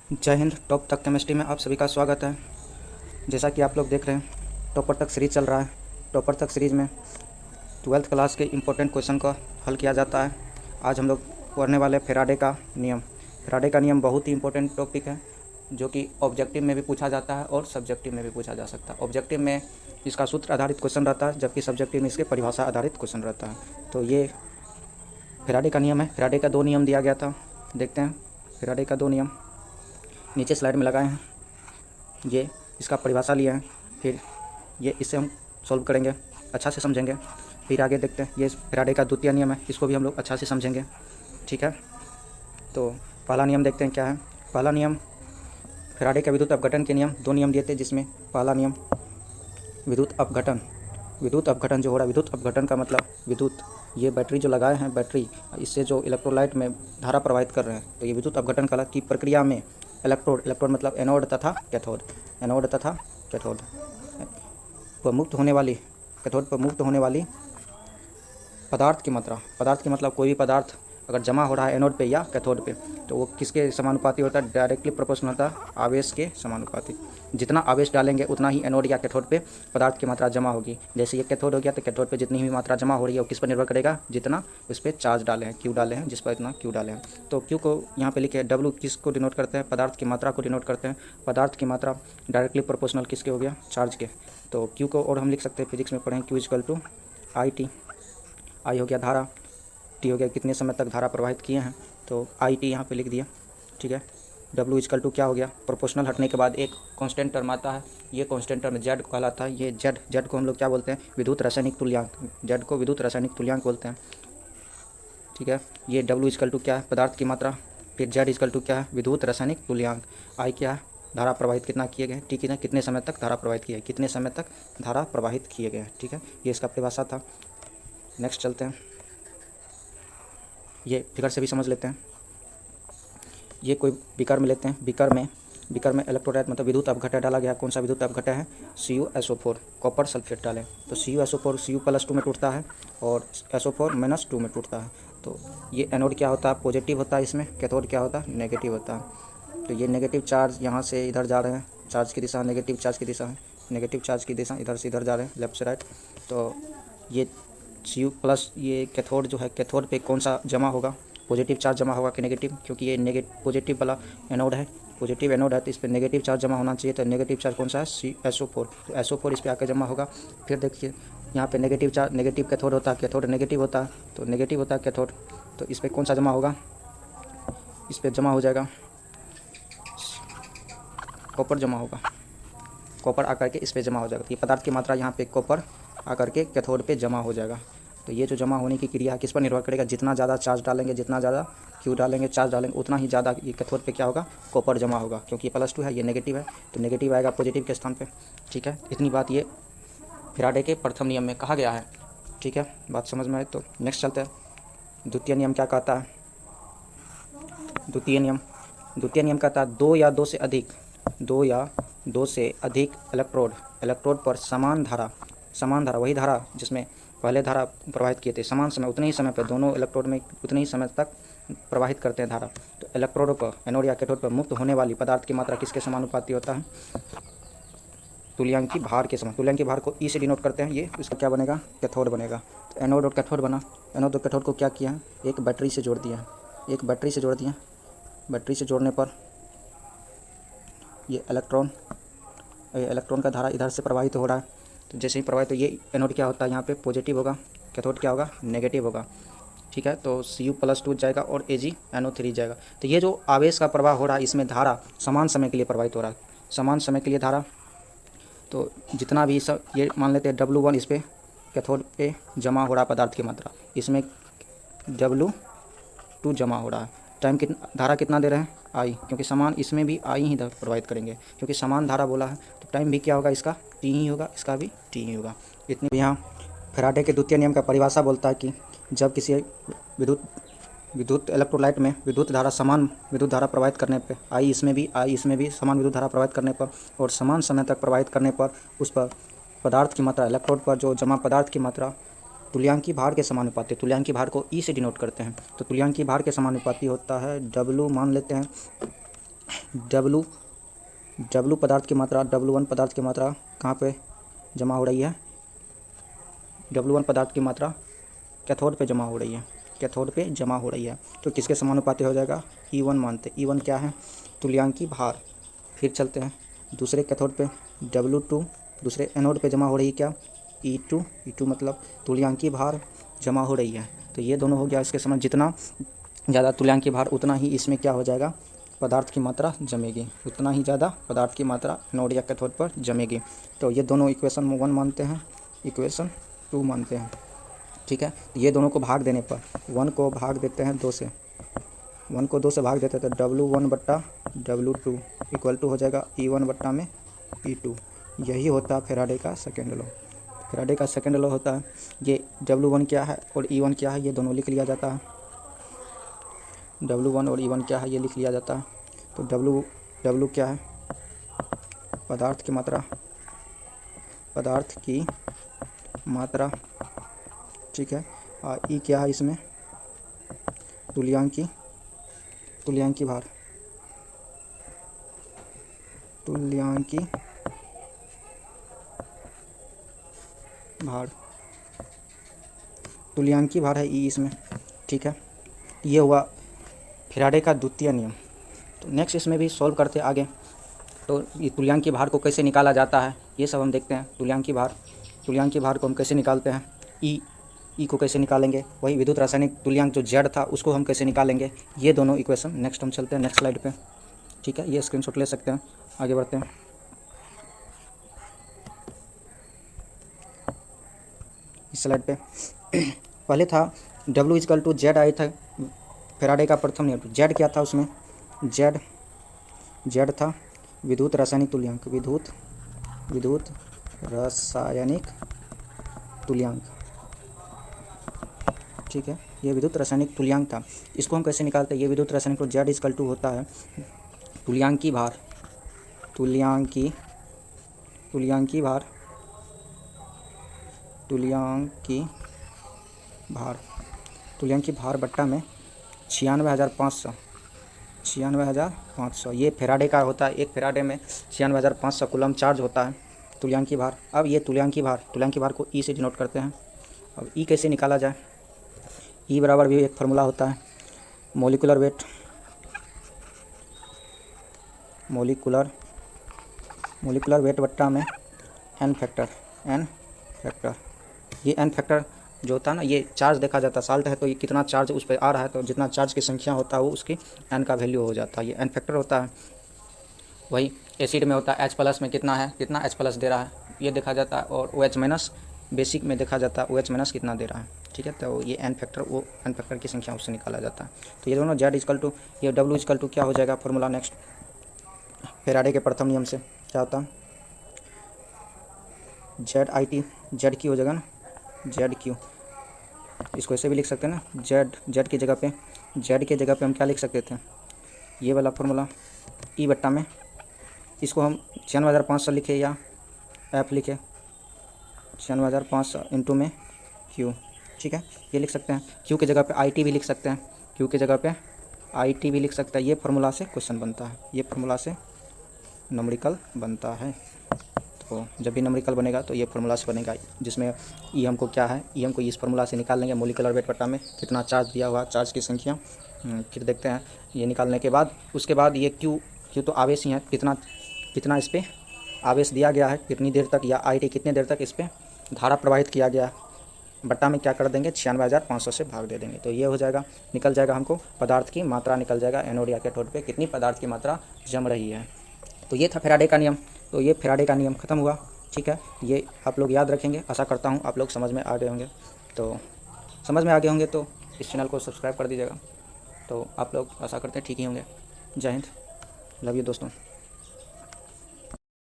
जय हिंद। टॉप तक केमिस्ट्री में आप सभी का स्वागत है। जैसा कि आप लोग देख रहे हैं, टॉपर तक सीरीज़ चल रहा है। टॉपर तक सीरीज़ में 12th क्लास के इम्पोर्टेंट क्वेश्चन का हल किया जाता है। आज हम लोग पढ़ने वाले फेराडे का नियम। फेराडे का नियम बहुत ही इम्पोर्टेंट टॉपिक है, जो कि ऑब्जेक्टिव में भी पूछा जाता है और सब्जेक्टिव में भी पूछा जा सकता है। ऑब्जेक्टिव में इसका सूत्र आधारित क्वेश्चन रहता है, जबकि सब्जेक्टिव में इसके परिभाषा आधारित क्वेश्चन रहता है। तो ये फेराडे का नियम है। फेराडे का 2 नियम दिया गया था, देखते हैं। फेराडे का 2 नियम नीचे स्लाइड में लगाए हैं। ये इसका परिभाषा लिया है, फिर ये इससे हम सॉल्व करेंगे, अच्छा से समझेंगे। फिर आगे देखते हैं। ये फेराडे का द्वितीय नियम है, इसको भी हम लोग अच्छा से समझेंगे, ठीक है। तो पहला नियम देखते हैं क्या है। पहला नियम फेराडे का विद्युत अपघटन के नियम। 2 नियम दिए थे, जिसमें पहला नियम विद्युत अपघटन। विद्युत अपघटन जो हो रहा है, विद्युत अपघटन का मतलब विद्युत, ये बैटरी जो लगाए हैं, बैटरी इससे जो इलेक्ट्रोलाइट में धारा प्रवाहित कर रहे हैं, तो ये विद्युत अपघटन कला की प्रक्रिया में इलेक्ट्रोड मतलब एनोड तथा कैथोड, एनोड तथा कैथोड पर मुक्त होने वाली, कैथोड पर मुक्त होने वाली पदार्थ की मात्रा। पदार्थ की मतलब कोई भी पदार्थ अगर जमा हो रहा है एनोड पे या कैथोड पे, तो वो किसके समानुपाती होता है? डायरेक्टली प्रोपोर्शनल होता है आवेश के समानुपाती। जितना आवेश डालेंगे उतना ही एनोड या कैथोड पे पदार्थ की मात्रा जमा होगी। जैसे ये कैथोड हो गया, तो कैथोड पे जितनी भी मात्रा जमा हो रही है वो किस पर निर्भर करेगा? जितना उस पर चार्ज डाले हैं, क्यू डाले हैं, जिस पर इतना क्यू डाले हैं। तो क्यू को यहाँ पे लिखे डब्ल्यू किसको डिनोट करते हैं? पदार्थ की मात्रा को डिनोट करते हैं। पदार्थ की मात्रा डायरेक्टली प्रोपोर्शनल किसके हो गया? चार्ज के। तो क्यू को और हम लिख सकते हैं, फिजिक्स में पढ़ें, Q equal to I T. I हो गया धारा, टी हो गया कितने समय तक धारा प्रवाहित किए हैं, तो आई टी यहाँ पे लिख दिया, ठीक है। डब्ल्यू इक्वल टू क्या हो गया? प्रोपोर्शनल हटने के बाद एक कांस्टेंट टर्म आता है, ये कांस्टेंट टर्म जेड कहलाता है। ये जेड को हम लोग क्या बोलते हैं? विद्युत रासायनिक तुल्यांक। जेड को विद्युत रासायनिक तुल्यांक बोलते हैं, ठीक है। ये डब्ल्यू इक्वल टू क्या है? पदार्थ की मात्रा। फिर जेड इक्वल टू क्या है? विद्युत रासायनिक तुल्यांक। आई क्या है? धारा प्रवाहित कितना किए गए, ठीक है, कितने समय तक धारा प्रवाहित किए, कितने समय तक धारा प्रवाहित किए गए, ठीक है। ये इसका परिभाषा था। नेक्स्ट चलते हैं, ये फिगर से भी समझ लेते हैं। ये कोई बीकर में लेते हैं, बीकर में इलेक्ट्रोलाइट मतलब विद्युत अपघटन डाला गया। कौन सा विद्युत अपघटन है? CuSO4, कॉपर सल्फेट डालें तो CuSO4 Cu+2 में टूटता है और SO4 -2 में टूटता है। तो ये एनोड क्या होता है? पॉजिटिव होता है, इसमें कैथोड क्या होता है? नेगेटिव होता है। तो ये नेगेटिव चार्ज यहाँ से इधर जा रहे हैं, चार्ज की दिशा नेगेटिव चार्ज की दिशा है, नेगेटिव चार्ज की दिशा इधर से इधर जा रहे हैं, लेफ्ट से राइट। तो ये Cu+, ये कैथोड जो है, कैथोड पे कौन सा जमा होगा? पॉजिटिव चार्ज जमा होगा कि नेगेटिव? क्योंकि ये पॉजिटिव वाला एनोड है, पॉजिटिव एनोड है, तो इस पर नेगेटिव चार्ज जमा होना चाहिए। तो नेगेटिव चार्ज कौन सा है? SO4। तो SO4 इस पर आकर जमा होगा। फिर देखिए यहाँ पे नेगेटिव चार्ज, नेगेटिव कैथोड होता है, कैथोड नेगेटिव होता है, तो नेगेटिव होता है कैथोड। तो इस पर कौन सा जमा होगा? इस पर जमा हो जाएगा कॉपर, जमा होगा कॉपर आकर के इस पर जमा हो जाएगा। तो ये पदार्थ की मात्रा यहाँ पे कॉपर आकर के कैथोड पे जमा हो जाएगा। तो ये जो जमा होने की क्रिया किस पर निर्भर करेगा? जितना ज़्यादा चार्ज डालेंगे, जितना ज़्यादा क्यू डालेंगे, चार्ज डालेंगे, उतना ही ज़्यादा ये कैथोड पे क्या होगा? कॉपर जमा होगा। क्योंकि ये +2 है, ये नेगेटिव है, तो नेगेटिव आएगा पॉजिटिव के स्थान पे, ठीक है। इतनी बात ये फेराडे के प्रथम नियम में कहा गया है, ठीक है। बात समझ में आए तो नेक्स्ट चलते हैं। द्वितीय नियम क्या कहता है? द्वितीय नियम कहता है दो या दो से अधिक इलेक्ट्रोड पर समान धारा, वही धारा जिसमें पहले धारा प्रवाहित किए थे, समान समय, उतने ही समय पर दोनों इलेक्ट्रोड में उतने ही समय तक प्रवाहित करते हैं धारा। तो इलेक्ट्रोड पर, एनोड या कैथोड पर मुक्त होने वाली पदार्थ की मात्रा किसके समानुपाती होता है? तुल्यांकी भार के समान। तुल्यांकी भार को ई से डिनोट करते हैं। ये इसका क्या बनेगा? कैथोड बनेगा। तो एनोड और कैथोड बना। एनोड और कैथोड को क्या किया है? एक बैटरी से जोड़ दिया, बैटरी से जोड़ने पर ये इलेक्ट्रॉन का धारा इधर से प्रवाहित हो रहा है। तो जैसे ही प्रवाहित, तो ये एनोड क्या होता है? यहाँ पे पॉजिटिव होगा, कैथोड क्या होगा? नेगेटिव होगा, ठीक है। तो Cu+2 जाएगा और AgNO3 जाएगा। तो ये जो आवेश का प्रवाह हो रहा है, इसमें धारा समान समय के लिए प्रवाहित हो रहा है, समान समय के लिए धारा। तो जितना भी सब ये मान लेते हैं W1, इस पर कैथोड पे जमा हो रहा पदार्थ की मात्रा, इसमें W2 जमा हो रहा है। टाइम कितना, धारा कितना दे रहे हैं? आई, क्योंकि समान इसमें भी आई ही प्रवाहित करेंगे, क्योंकि समान धारा बोला है। तो टाइम भी क्या होगा? इसका टी ही होगा, इसका भी टी ही होगा। इतनी यहाँ फेराडे के द्वितीय नियम का परिभाषा बोलता है कि जब किसी विद्युत इलेक्ट्रोलाइट में समान विद्युत धारा प्रवाहित करने पर, आई इसमें भी समान विद्युत धारा प्रवाहित करने पर और समान समय तक प्रवाहित करने पर, उस पर पदार्थ की मात्रा, इलेक्ट्रोड पर जो जमा पदार्थ की मात्रा तुल्यांकी भार के समानुपाती, तुल्यांकी भार को ई से डिनोट करते हैं। तो तुल्यांकी भार के समानुपाती होता है W, मान लेते हैं डब्लू पदार्थ की मात्रा, W1 पदार्थ की मात्रा कहाँ पे जमा हो रही है? W1 पदार्थ की मात्रा कैथोड पे जमा हो रही है, कैथोड पे जमा हो रही है। तो किसके समानुपाती हो जाएगा? E1 मानते। E1 क्या है? तुल्यांकी भार। फिर चलते हैं दूसरे कैथोड पे, W2 दूसरे एनोड पे जमा हो रही है क्या? E2 मतलब तुल्यांकी भार जमा हो रही है। तो ये दोनों हो गया इसके समान। जितना ज़्यादा तुल्यांकी भार उतना ही इसमें क्या हो जाएगा? पदार्थ की मात्रा जमेगी, उतना ही ज़्यादा पदार्थ की मात्रा एनोड या कैथोड पर जमेगी। तो ये दोनों इक्वेशन 1 मानते हैं, इक्वेशन 2 मानते हैं। ठीक है, ये दोनों को भाग देने पर 1 को भाग देते हैं 2 से, 1 को 2 से भाग देते हैं तो W1 बट्टा W2 इक्वल टू हो जाएगा E1 बट्टा में E2। यही होता है फैराडे का सेकेंड लॉ। फैराडे का सेकेंड लॉ होता है ये W1 क्या है और E1 क्या है ये दोनों लिख लिया जाता है। W1 और E1 क्या है ये लिख लिया जाता है। तो W क्या है? पदार्थ की मात्रा, पदार्थ की मात्रा। ठीक है, और E क्या है इसमें? तुल्यांकी भार, तुल्यांकी भार, तुल्यांकी भार है E इसमें। ठीक है, ये हुआ फैराडे का द्वितीय नियम। तो नेक्स्ट इसमें भी सॉल्व करते आगे। तो ये तुल्यांकी भार को कैसे निकाला जाता है ये सब हम देखते हैं। तुल्यांकी भार को हम कैसे निकालते हैं? ई को कैसे निकालेंगे? वही विद्युत रासायनिक तुल्यांक जो जेड था उसको हम कैसे निकालेंगे? ये दोनों इक्वेशन नेक्स्ट हम चलते हैं नेक्स्ट स्लाइड पे। ठीक है, ये स्क्रीनशॉट ले सकते हैं। आगे बढ़ते हैं। इस स्लाइड पे पहले था W equal to Z I था फैराडे का प्रथम नियम। जेड क्या था उसमें? जेड था विद्युत रासायनिक तुल्यांक, विद्युत रासायनिक तुल्यांक। ठीक है, ये विद्युत रासायनिक तुल्यांक था। इसको हम कैसे निकालते हैं? ये विद्युत रासायनिक तो जेड इक्वल टू होता है तुल्यांकी भार, तुल्यांकी भार बट्टा में 96,500। ये फैराडे का होता है। एक फैराडे में 96,500 कूलम चार्ज होता है तुल्यांकी भार। अब ये तुल्यांकी भार को ई से डिनोट करते हैं। अब ई कैसे निकाला जाए? ई बराबर भी एक फार्मूला होता है, मोलिकुलर वेट बट्टा में एन फैक्टर। ये एन फैक्टर जो होता है ना, ये चार्ज देखा जाता है। साल्ट है तो ये कितना चार्ज उस पर आ रहा है, तो जितना चार्ज की संख्या होता है वो उसकी एन का वैल्यू हो जाता है। ये एन फैक्टर होता है। वही एसिड में होता है H+ में कितना है, कितना H+ दे रहा है ये देखा जाता है। और OH- बेसिक में देखा जाता है OH- कितना दे रहा है। ठीक है, तो ये एन फैक्टर, वो एन फैक्टर की संख्या उससे निकाला जाता है। तो ये दोनों जेड इक्वल टू, ये W इक्वल टू क्या हो जाएगा फॉर्मूला नेक्स्ट फैराडे के प्रथम नियम से क्या होता है? ZIT, जेड क्यू हो जाएगा ना, ZQ। इसको ऐसे भी लिख सकते हैं ना, जेड की जगह पे हम क्या लिख सकते थे? ये वाला फॉर्मूला ई बट्टा में, इसको हम 96,500 लिखे या F लिखे, 96,500 इंटू में Q। ठीक है, ये लिख सकते हैं। Q की जगह पे IT भी लिख सकते हैं, ये फार्मूला से क्वेश्चन बनता है, ये फार्मूला से न्यूमेरिकल बनता है। तो जब भी न्यूमेरिकल बनेगा तो ये फार्मूला से बनेगा, जिसमें ई हमको क्या है, ई हमको इस फार्मूला से निकाल लेंगे। मोलिकुलर वेट बट्टा में कितना चार्ज दिया हुआ, चार्ज की संख्या। फिर देखते हैं ये निकालने के बाद, उसके बाद ये क्यू तो आवेश ही है, कितना इस पर आवेश दिया गया है, कितनी देर तक, या IT कितने देर तक इस पर धारा प्रवाहित किया गया है, बट्टा में क्या कर देंगे 96,500 से भाग दे देंगे। तो ये हो जाएगा, निकल जाएगा हमको पदार्थ की मात्रा, निकल जाएगा एनोड या कैथोड पे कितनी पदार्थ की मात्रा जम रही है। तो ये था फैराडे का नियम। तो ये फैराडे का नियम ख़त्म हुआ। ठीक है, ये आप लोग याद रखेंगे। आशा करता हूँ आप लोग समझ में आ गए होंगे। तो इस चैनल को सब्सक्राइब कर दीजिएगा। तो आप लोग आशा करते हैं ठीक ही होंगे। जय हिंद, लव यू दोस्तों।